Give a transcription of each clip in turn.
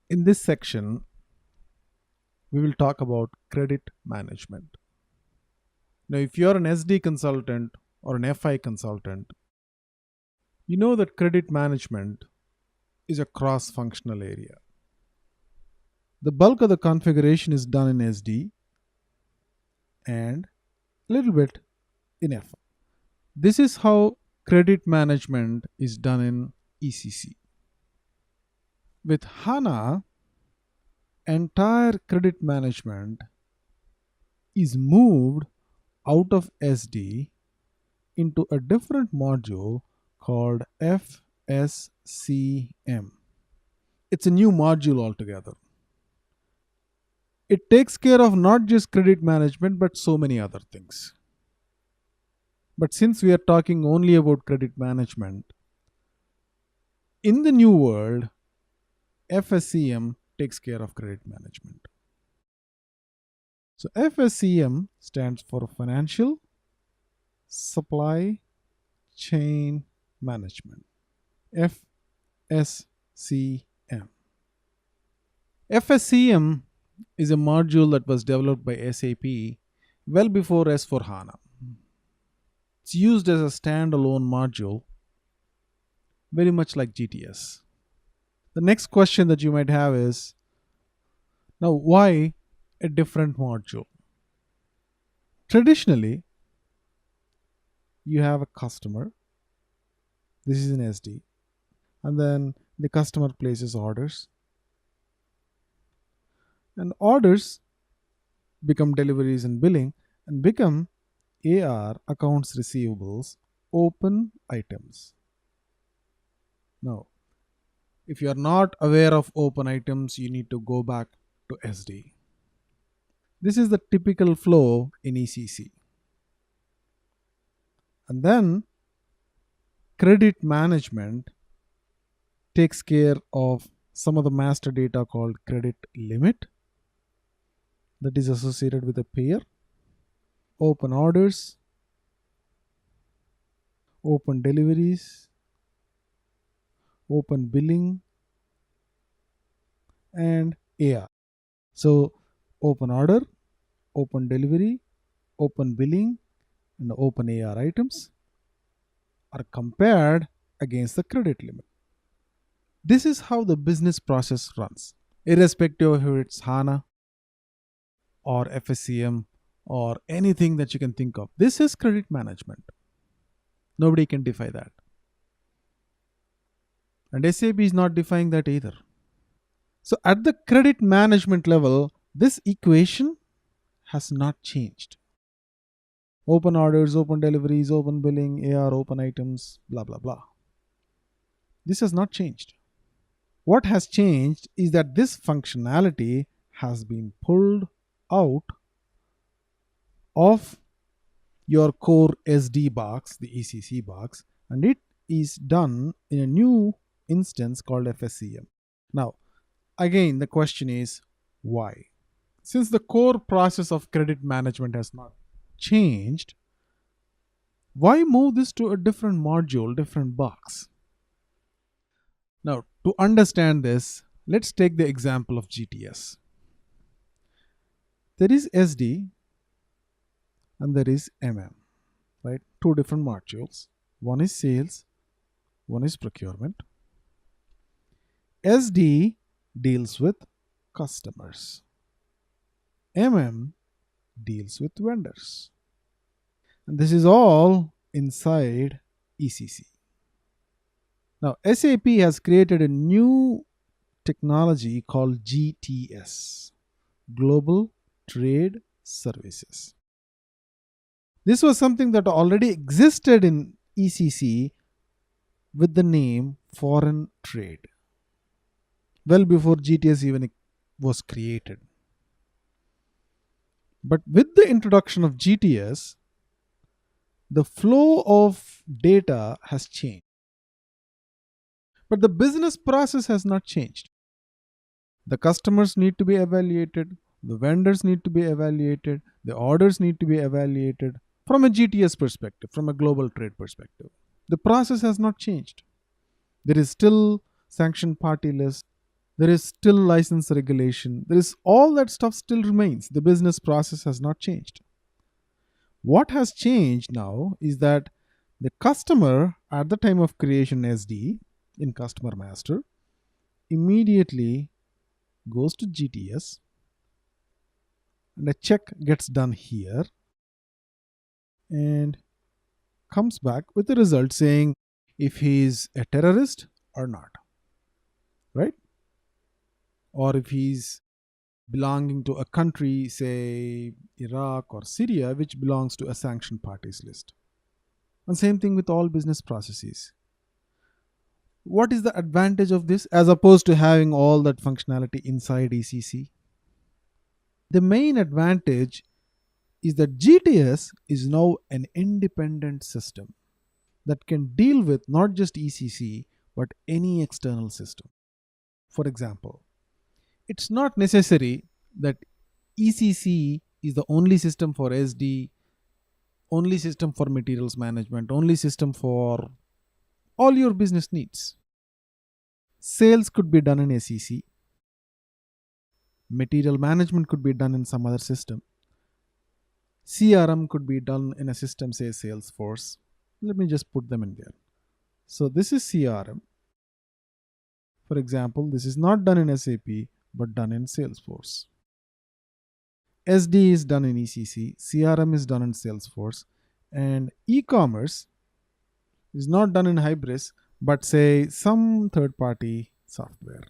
In this section, we will talk about credit management. Now, if you're an SD consultant or an FI consultant, you know that credit management is a cross functional area. The bulk of the configuration is done in SD and a little bit in FI. This is how credit management is done in ECC. With HANA, entire credit management is moved out of SD into a different module called FSCM. It's a new module altogether. It takes care of not just credit management but so many other things. But since we are talking only about credit management, in the new world, FSCM takes care of credit management. So FSCM stands for Financial Supply Chain Management. FSCM. FSCM is a module that was developed by SAP well before S4HANA. It's used as a standalone module, very much like GTS. The next question that you might have is, now why a different module? Traditionally, you have a customer. This is in SD. And then the customer places orders. And orders become deliveries and billing and become AR, accounts receivables, open items. Now, if you are not aware of open items, you need to go back to SD. This is the typical flow in ECC. And then credit management takes care of some of the master data called credit limit that is associated with a payer, open orders, open deliveries, open billing, and AR. So open order, open delivery, open billing, and open AR items are compared against the credit limit. This is how the business process runs, irrespective of if it's HANA or FSCM or anything that you can think of. This is credit management. Nobody can defy that. And SAP is not defying that either. So at the credit management level, this equation has not changed. Open orders, open deliveries, open billing, AR, open items, blah, blah, blah. This has not changed. What has changed is that this functionality has been pulled out of your core SD box, the ECC box, and it is done in a new instance called FSCM. Now, again, the question is why? Since the core process of credit management has not changed, why move this to a different module, different box? Now, to understand this, let's take the example of GTS. There is SD and there is MM, right? Two different modules. One is sales, one is procurement. SD deals with customers. MM deals with vendors. And this is all inside ECC. Now, SAP has created a new technology called GTS, Global Trade Services. This was something that already existed in ECC with the name foreign trade, well before GTS even was created. But with the introduction of GTS, the flow of data has changed. But the business process has not changed. The customers need to be evaluated, the vendors need to be evaluated, the orders need to be evaluated from a GTS perspective, from a global trade perspective. The process has not changed. There is still sanctioned party list. There is still license regulation. There is all that stuff still remains. The business process has not changed. What has changed now is that the customer at the time of creation SD in customer master immediately goes to GTS and a check gets done here and comes back with a result saying if he is a terrorist or not, right? Or if he's belonging to a country, say Iraq or Syria, which belongs to a sanctioned parties list. And same thing with all business processes. What is the advantage of this as opposed to having all that functionality inside ECC? The main advantage is that GTS is now an independent system that can deal with not just ECC but any external system. For example, it's not necessary that ECC is the only system for SD, only system for materials management, only system for all your business needs. Sales could be done in SEC, material management could be done in some other system, CRM could be done in a system, say Salesforce. Let me just put them in there. So this is CRM. For example, this is not done in SAP but done in Salesforce. SD is done in ECC, CRM is done in Salesforce, and e-commerce is not done in Hybris but say some third party software.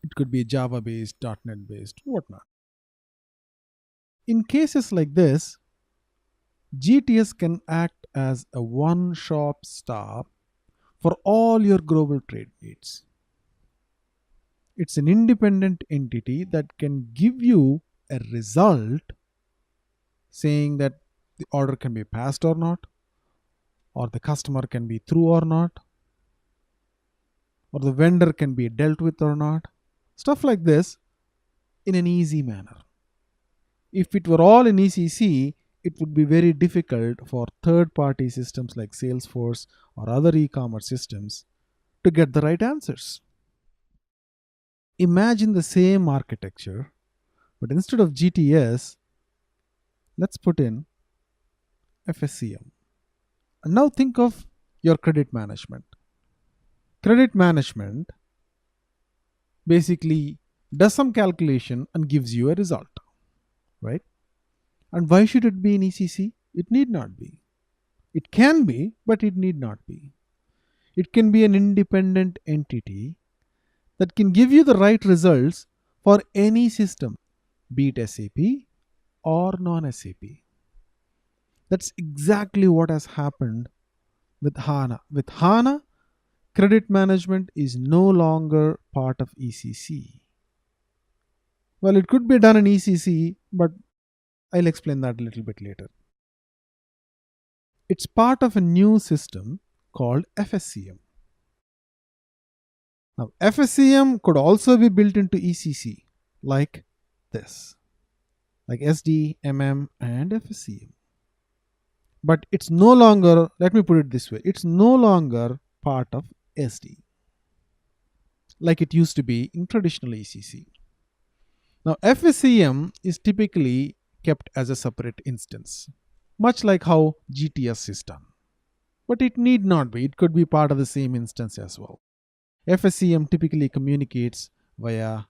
It could be Java based, .NET based, whatnot. In cases like this, GTS can act as a one-stop stop for all your global trade needs. It's an independent entity that can give you a result saying that the order can be passed or not, or the customer can be through or not, or the vendor can be dealt with or not. Stuff like this in an easy manner. If it were all in ECC, it would be very difficult for third-party systems like Salesforce or other e-commerce systems to get the right answers. Imagine the same architecture, but instead of GTS, let's put in FSCM. And now think of your credit management. Credit management basically does some calculation and gives you a result, right? And why should it be in ECC? It need not be. It can be, but it need not be. It can be an independent entity that can give you the right results for any system, be it SAP or non-SAP. That's exactly what has happened with HANA. With HANA, credit management is no longer part of ECC. Well, it could be done in ECC, but I'll explain that a little bit later. It's part of a new system called FSCM. Now, FSCM could also be built into ECC like this, like SD, MM, and FSCM. But it's no longer, let me put it this way, it's no longer part of SD like it used to be in traditional ECC. Now, FSCM is typically kept as a separate instance, much like how GTS is done. But it need not be, it could be part of the same instance as well. FSCM typically communicates via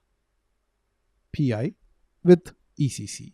PI with ECC.